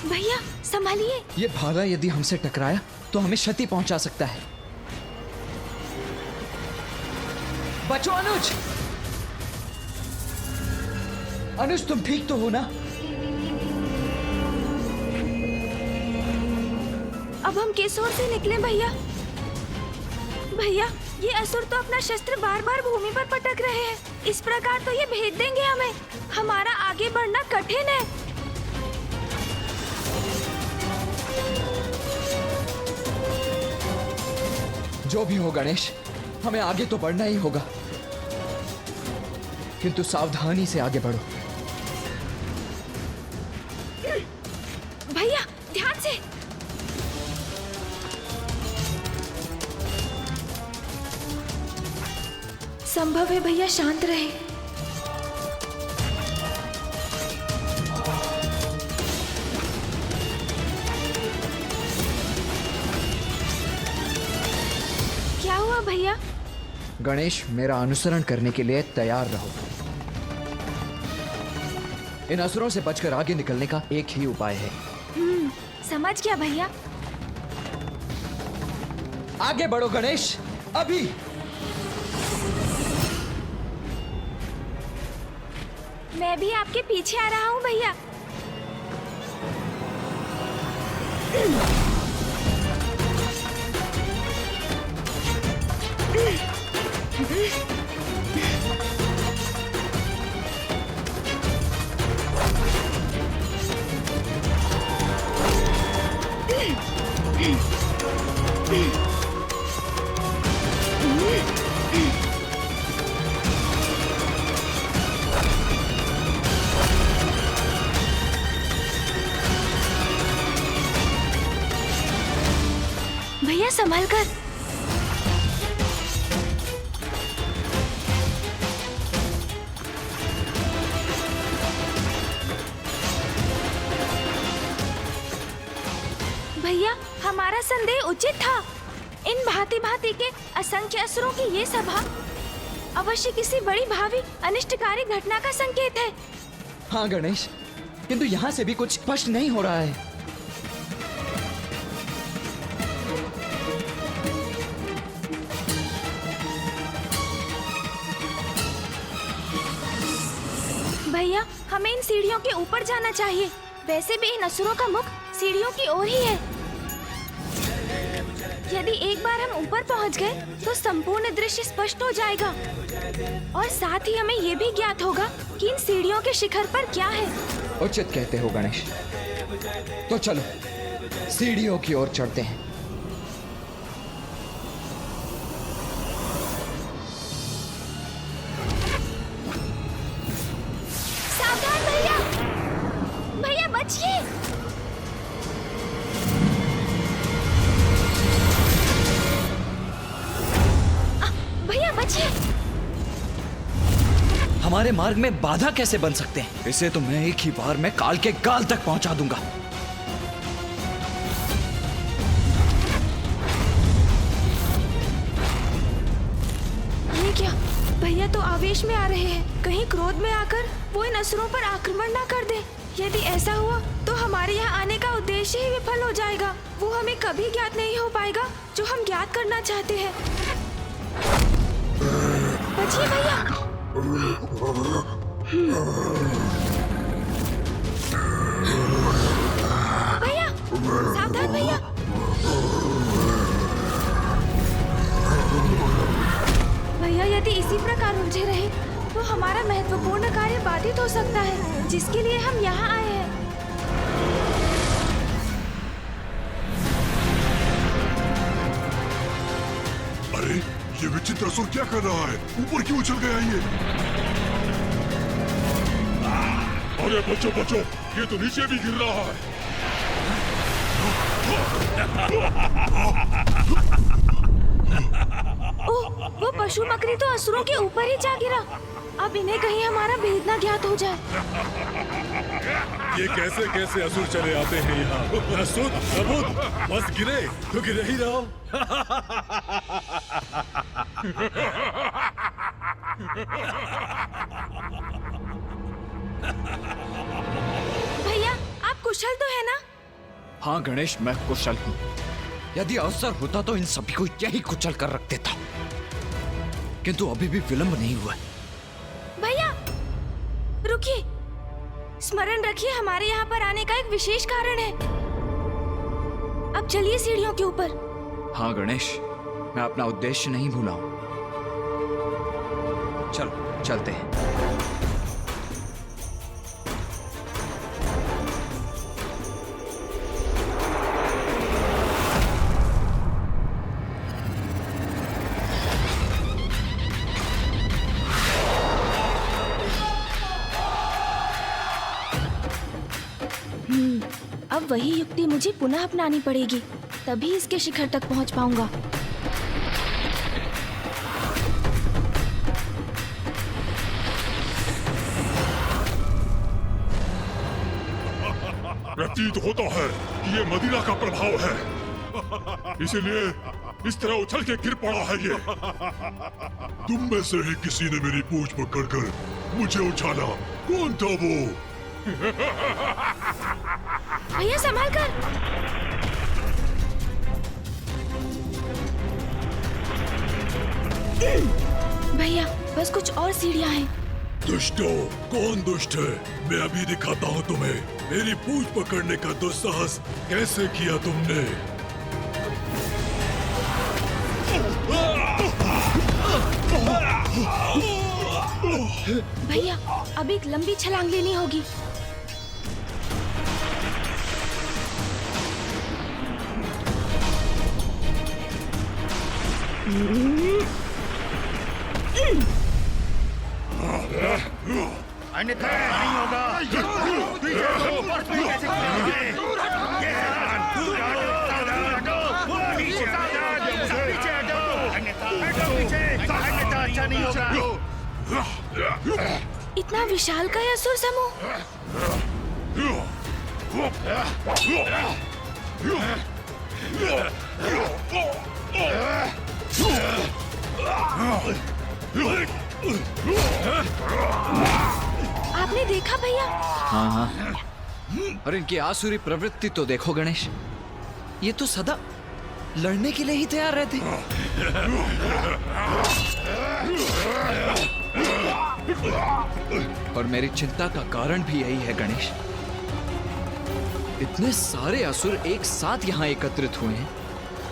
भैया संभालिए। ये भाला यदि हमसे टकराया तो हमें क्षति पहुंचा सकता है। बचो अनुज। अनुज तुम ठीक तो हो ना? अब हम किस ओर से निकले भैया? भैया ये असुर तो अपना शस्त्र बार बार भूमि पर पटक रहे हैं। इस प्रकार तो ये भेद देंगे हमें। हमारा आगे बढ़ना कठिन है। जो भी हो गणेश, हमें आगे तो बढ़ना ही होगा, किंतु सावधानी से आगे बढ़ो। भैया ध्यान से। संभव है भैया शांत रहे। क्या हुआ भैया? गणेश मेरा अनुसरण करने के लिए तैयार रहो। इन असुरों से बचकर आगे निकलने का एक ही उपाय है। समझ गया भैया। आगे बढ़ो गणेश, अभी। मैं भी आपके पीछे आ रहा हूँ भैया। भैया संभल कर। भैया हमारा संदेह उचित था। इन भांति भांति के असंख्य असुरों की ये सभा अवश्य किसी बड़ी भावी अनिष्टकारी घटना का संकेत है। हाँ गणेश, किंतु यहाँ से भी कुछ स्पष्ट नहीं हो रहा है। भैया हमें इन सीढ़ियों के ऊपर जाना चाहिए। वैसे भी इन असुरों का मुख सीढ़ियों की ओर ही है। यदि एक बार हम ऊपर पहुंच गए तो संपूर्ण दृश्य स्पष्ट हो जाएगा और साथ ही हमें ये भी ज्ञात होगा कि इन सीढ़ियों के शिखर पर क्या है। उचित कहते हो गणेश। तो चलो सीढ़ियों की ओर चढ़ते हैं। सावधान भैया। भैया बचिए। भैया बचिए। हमारे मार्ग में बाधा कैसे बन सकते हैं? इसे तो मैं एक ही बार में काल के गाल तक पहुंचा दूंगा। ये क्या? भैया तो आवेश में आ रहे हैं। कहीं क्रोध में आकर वो इन असुरों पर आक्रमण ना कर दे। यदि ऐसा हुआ तो हमारे यहाँ आने का उद्देश्य ही विफल हो जाएगा। वो हमें कभी ज्ञात नहीं हो पाएगा जो हम ज्ञात करना चाहते हैं। बचिए भैया। भैया सावधान भैया। भैया यदि इसी प्रकार उलझे रहे तो हमारा महत्वपूर्ण कार्य बाधित हो सकता है, जिसके लिए हम यहाँ आए हैं। अरे ये विचित्र असुर क्या कर रहा है? ऊपर क्यों उछल गया ये? अरे बचो बचो, ये तो नीचे भी गिर रहा है। ओह, वो पशु मकड़ी तो असुरों के ऊपर ही जा गिरा। अब इन्हें कहीं हमारा भेद न ज्ञात हो जाए। ये कैसे कैसे असुर चले आते हैं यहाँ? न सुध न बुध, बस गिरे तो गिरे ही रहो। भैया आप कुशल तो है ना? हाँ गणेश, मैं कुशल हूँ। यदि अवसर होता तो इन सभी को यही कुचल कर रख देता, किंतु अभी भी विलंब नहीं हुआ। भैया रुकिए, स्मरण रखिए हमारे यहाँ पर आने का एक विशेष कारण है। अब चलिए सीढ़ियों के ऊपर। हाँ गणेश, मैं अपना उद्देश्य नहीं भूला हूं। चलो चलते हैं। अब वही युक्ति मुझे पुनः अपनानी पड़ेगी, तभी इसके शिखर तक पहुंच पाऊंगा। प्रतीत होता है कि ये मदिरा का प्रभाव है, इसीलिए इस तरह उछल के गिर पड़ा है ये। तुम में से ही किसी ने मेरी पूंछ पकड़कर मुझे उछाला। कौन था वो? भैया संभाल कर। भैया बस कुछ और सीढ़ियां हैं। दुष्टो, कौन दुष्ट है? मैं अभी दिखाता हूँ तुम्हें। मेरी पूंछ पकड़ने का दुस्साहस कैसे किया तुमने? भैया अब एक लंबी छलांग लेनी होगी। अन्यथा नहीं होगा। पीछे हटो, कैसे करेंगे? ये पीछे हटो, अन्यथा अच्छा नहीं होगा। इतना विशाल का यह असुर समूह। आपने देखा भैया? हाँ हाँ, और इनकी आसुरी प्रवृत्ति तो देखो गणेश, ये तो सदा लड़ने के लिए ही तैयार रहते। और मेरी चिंता का कारण भी यही है गणेश। इतने सारे असुर एक साथ यहाँ एकत्रित हुए हैं,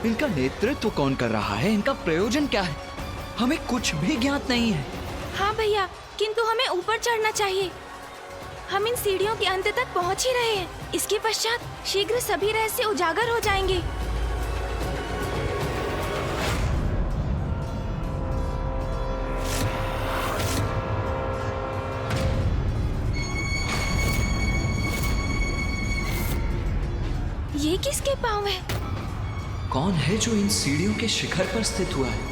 इनका नेतृत्व कौन कर रहा है, इनका प्रयोजन क्या है, हमें कुछ भी ज्ञात नहीं है। हाँ भैया, किंतु हमें ऊपर चढ़ना चाहिए। हम इन सीढ़ियों के अंत तक पहुँच ही रहे हैं। इसके पश्चात शीघ्र सभी रहस्य उजागर हो जाएंगे। ये किसके पाँव है? कौन है जो इन सीढ़ियों के शिखर पर स्थित हुआ है?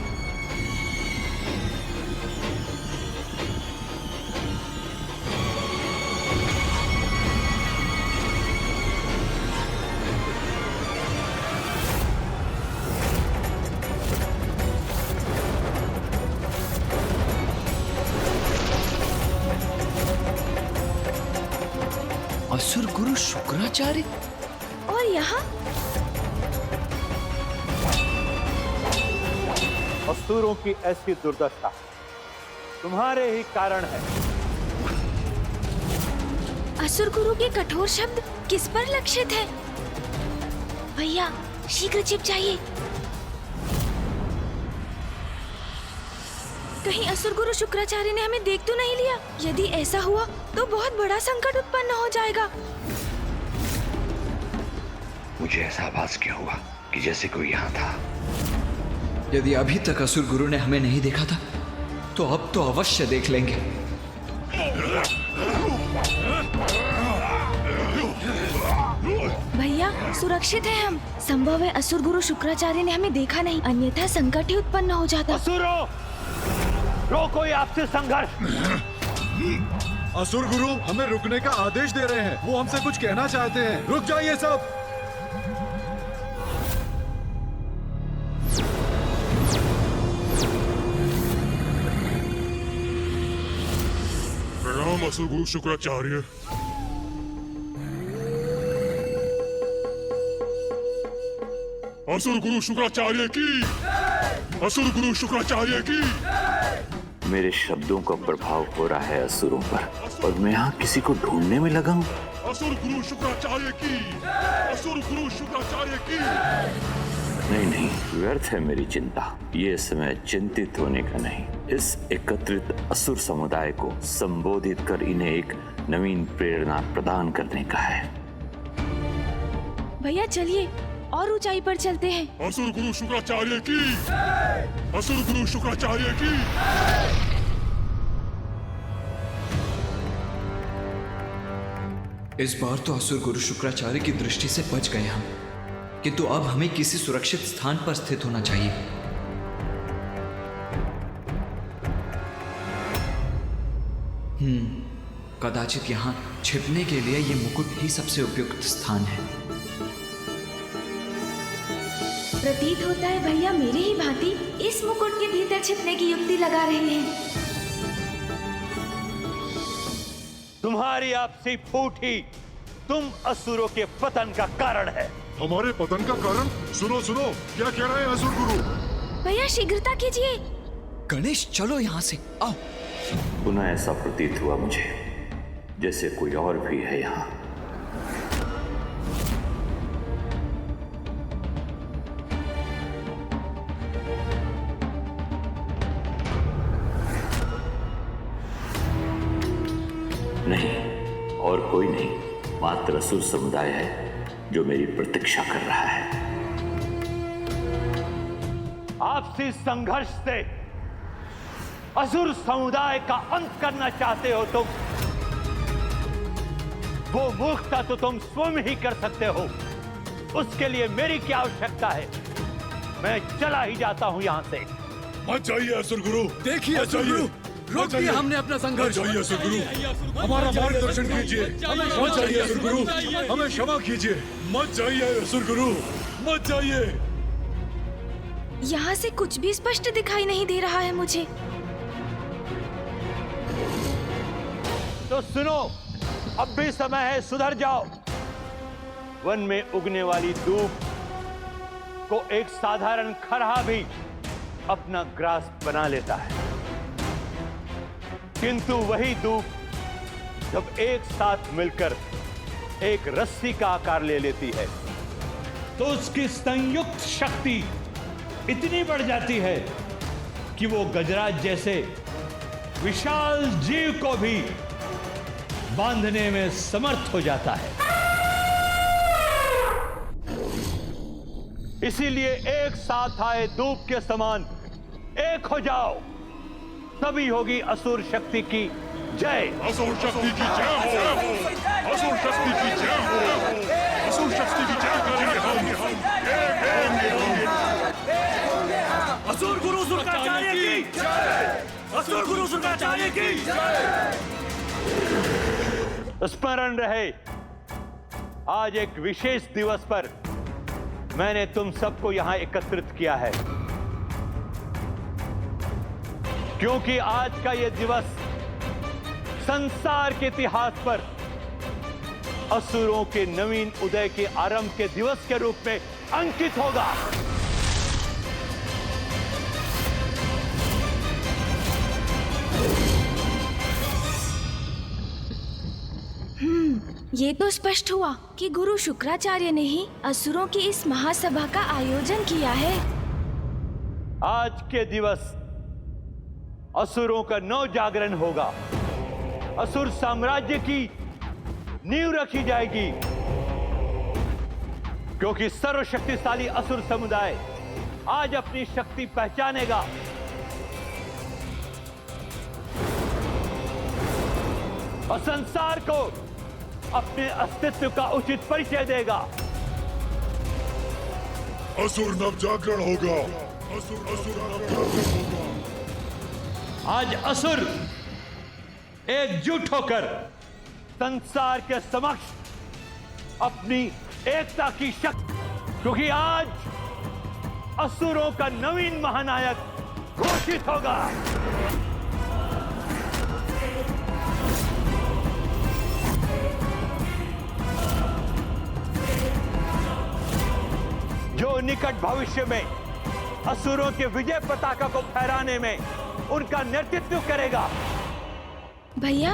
असुर गुरु शुक्राचार्य। और यहाँ असुरों की ऐसी दुर्दशा तुम्हारे ही कारण है। असुर गुरु के कठोर शब्द किस पर लक्षित है? भैया शीघ्र छिप जाइए। कहीं असुर गुरु शुक्राचार्य ने हमें देख तो नहीं लिया? यदि ऐसा हुआ तो बहुत बड़ा संकट उत्पन्न हो जाएगा। मुझे ऐसा आभास क्यों हुआ कि जैसे कोई यहाँ था? यदि अभी तक असुर गुरु ने हमें नहीं देखा था, तो अब तो अवश्य देख लेंगे। भैया सुरक्षित है हम। संभव है असुर गुरु शुक्राचार्य ने हमें देखा नहीं, अन्यथा संकट ही उत्पन्न हो जाता। असुरों, रोको ये आपसे संघर्ष। असुर गुरु हमें रुकने का आदेश दे रहे हैं। वो हमसे कुछ कहना चाहते हैं। रुक जाइए सब। प्रणाम असुर गुरु शुक्राचार्य। असुर गुरु शुक्राचार्य की, असुर गुरु शुक्राचार्य की। मेरे शब्दों का प्रभाव हो रहा है असुरों पर और मैं यहाँ किसी को ढूंढने में लगा हूँ। असुर गुरु शुक्राचार्य की, असुर गुरु शुक्राचार्य की। नहीं, व्यर्थ है मेरी चिंता। ये समय चिंतित होने का नहीं, इस एकत्रित असुर समुदाय को संबोधित कर इन्हें एक नवीन प्रेरणा प्रदान करने का है। भैया चलिए और ऊंचाई पर चलते हैं। असुर गुरु शुक्राचार्य की, असुर गुरु शुक्राचार्य की। इस बार तो असुर गुरु शुक्राचार्य की दृष्टि से बच गए हम, किंतु अब हमें किसी सुरक्षित स्थान पर स्थित होना चाहिए। कदाचित यहाँ छिपने के लिए ये मुकुट ही सबसे उपयुक्त स्थान है। प्रतीत होता है भैया मेरी ही भांति इस मुकुट के भीतर छिपने की युक्ति लगा रहे हैं। तुम्हारी आपसी फूट ही तुम असुरों के पतन का कारण है। हमारे पतन का कारण? सुनो सुनो, क्या कह रहे हैं असुर गुरु? भैया शीघ्रता कीजिए। गणेश चलो यहाँ से, आओ। पुनः ऐसा प्रतीत हुआ मुझे जैसे कोई और भी है यहाँ। नहीं, और कोई नहीं, मात्र असुर समुदाय है जो मेरी प्रतीक्षा कर रहा है। आपसी संघर्ष से असुर समुदाय का अंत करना चाहते हो तुम। वो मूर्खता तो तुम स्वयं ही कर सकते हो, उसके लिए मेरी क्या आवश्यकता है? मैं चला ही जाता हूं यहां से। मत जाइए असुर गुरु। देखिए असुर गुरु, रोक दिया हमने अपना संघर्ष। जाइए असुर गुरु, हमारा मार्गदर्शन कीजिए। मत जाइए असुर गुरु, हमें क्षमा कीजिए। मत जाइए असुर गुरु, मत जाइए। यहाँ से कुछ भी स्पष्ट दिखाई नहीं दे रहा है मुझे। तो सुनो, अब भी समय है, सुधर जाओ। वन में उगने वाली दूब को एक साधारण खरहा भी अपना ग्रास बना लेता है, किंतु वही दूब जब एक साथ मिलकर एक रस्सी का आकार ले लेती है तो उसकी संयुक्त शक्ति इतनी बढ़ जाती है कि वो गजराज जैसे विशाल जीव को भी बांधने में समर्थ हो जाता है। इसीलिए एक साथ आए धूप के समान एक हो जाओ, तभी होगी असुर शक्ति की जय। असुर शक्ति की जय हो, असुर शक्ति की जय हो, असुर शक्ति की जय करेंगे हम। असुर गुरु शुक्राचार्य की जय, असुर गुरु शुक्राचार्य की जय। स्मरण रहे, आज एक विशेष दिवस पर मैंने तुम सबको यहां एकत्रित किया है, क्योंकि आज का यह दिवस संसार के इतिहास पर असुरों के नवीन उदय के आरंभ के दिवस के रूप में अंकित होगा। ये तो स्पष्ट हुआ कि गुरु शुक्राचार्य ने ही असुरों की इस महासभा का आयोजन किया है। आज के दिवस असुरों का नव जागरण होगा, असुर साम्राज्य की नींव रखी जाएगी, क्योंकि सर्वशक्तिशाली असुर समुदाय आज अपनी शक्ति पहचानेगा। और संसार को अपने अस्तित्व का उचित परिचय देगा। असुर नव जागरण होगा, असुर नव जागरण होगा। आज असुर एकजुट होकर संसार के समक्ष अपनी एकता की शक्ति, क्योंकि आज असुरों का नवीन महानायक घोषित होगा। जो जो निकट भविष्य में असुरों के विजय पताका को फहराने में उनका नेतृत्व करेगा। भैया,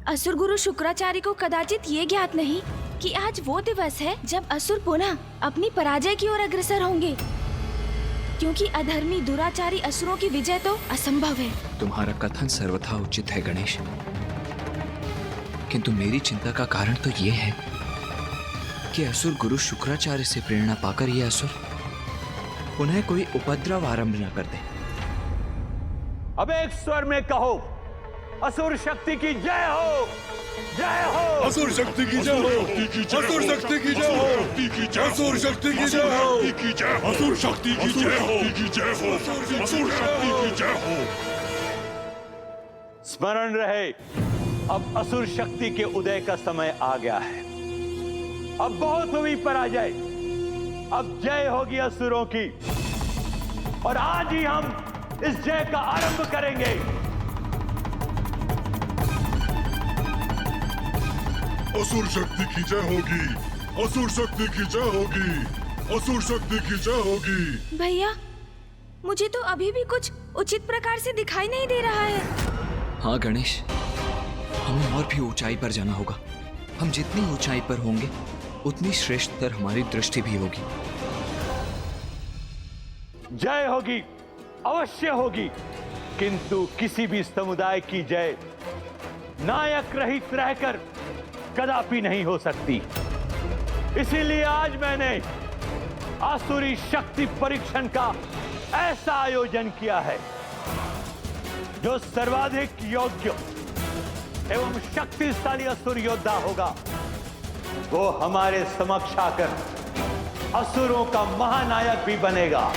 असुर गुरु शुक्राचार्य को कदाचित ये ज्ञात नहीं कि आज वो दिवस है जब असुर पुनः अपनी पराजय की ओर अग्रसर होंगे, क्योंकि अधर्मी दुराचारी असुरों की विजय तो असंभव है। तुम्हारा कथन सर्वथा उचित है गणेश, किंतु मेरी चिंता का कारण तो ये है कि असुर गुरु शुक्राचार्य से प्रेरणा पाकर ये असुर उन्हें कोई उपद्रव आरंभ न कर दे। अब एक स्वर में कहो, असुर शक्ति की जय हो, जय हो। असुर शक्ति की जय हो, असुर शक्ति की जय हो, असुर शक्ति की जय हो, असुर शक्ति की जय हो, असुर शक्ति की जय हो। स्मरण रहे, अब असुर शक्ति के उदय का समय आ गया है। अब बहुत हुई पराजय, अब जय होगी असुरों की, और आज ही हम इस जय का आरंभ करेंगे। असुर शक्ति की जय होगी, असुर शक्ति की जय होगी, असुर शक्ति की जय होगी। भैया, मुझे तो अभी भी कुछ उचित प्रकार से दिखाई नहीं दे रहा है। हाँ गणेश, हमें और भी ऊंचाई पर जाना होगा। हम जितनी ऊंचाई पर होंगे उतनी श्रेष्ठतर हमारी दृष्टि भी होगी। जय होगी, अवश्य होगी, किंतु किसी भी समुदाय की जय नायक रहित रहकर कदापि नहीं हो सकती। इसीलिए आज मैंने आसुरी शक्ति परीक्षण का ऐसा आयोजन किया है, जो सर्वाधिक योग्य एवं शक्तिशाली असुर योद्धा होगा, वो हमारे समक्ष आकर असुरों का महानायक भी बनेगा।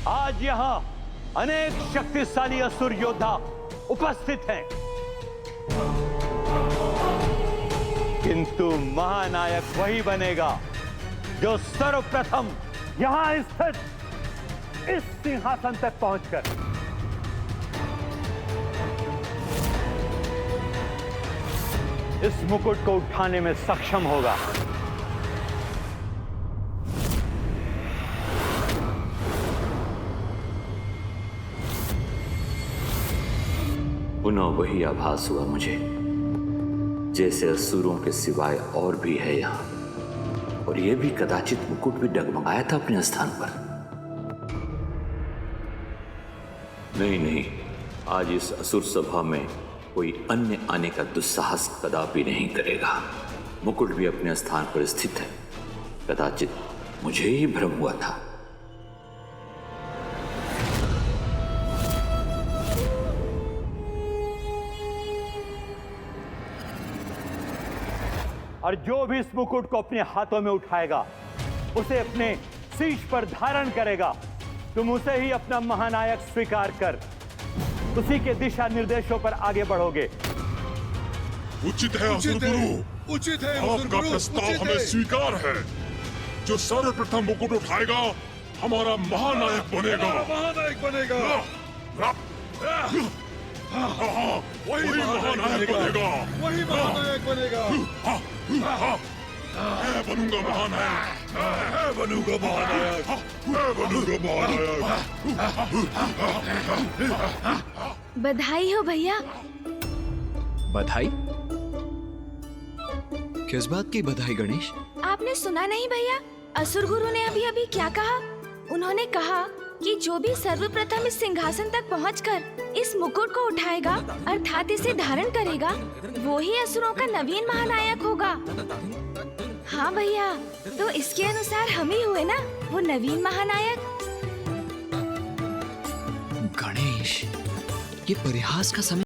आज यहां अनेक शक्तिशाली असुर योद्धा उपस्थित हैं, किंतु महानायक वही बनेगा जो सर्वप्रथम यहां स्थित इस सिंहासन तक पहुंचकर इस मुकुट को उठाने में सक्षम होगा। पुनः वही आभास हुआ मुझे, जैसे असुरों के सिवाय और भी है यहाँ, और यह भी कदाचित मुकुट भी डगमगाया था अपने स्थान पर। नहीं, आज इस असुर सभा में कोई अन्य आने का दुस्साहस कदापि नहीं करेगा। मुकुट भी अपने स्थान पर स्थित है, कदाचित मुझे ही भ्रम हुआ था। और जो भी इस मुकुट को अपने हाथों में उठाएगा, उसे अपने शीश पर धारण करेगा, तुम उसे ही अपना महानायक स्वीकार कर उसी के दिशा निर्देशों पर आगे बढ़ोगे। उचित है असुर गुरु, उचित है आपका प्रस्ताव हमें स्वीकार है। जो सर्वप्रथम मुकुट उठाएगा हमारा महानायक बनेगा। महानायक बनेगा। वही महानायक बनेगा। वही महानायक बनेगा। मैं बनूंगा महानायक। मैं बनूंगा महानायक। मैं बनूंगा महानायक। बधाई हो भैया। बधाई? किस बात की बधाई गणेश? आपने सुना नहीं भैया, असुर गुरु ने अभी अभी क्या कहा? उन्होंने कहा कि जो भी सर्वप्रथम इस सिंहासन तक पहुंचकर इस मुकुट को उठाएगा अर्थात इसे धारण करेगा, वो ही असुरों का नवीन महानायक होगा। हाँ भैया, तो इसके अनुसार हम ही हुए ना वो नवीन महानायक। गणेश, ये परिहास का समय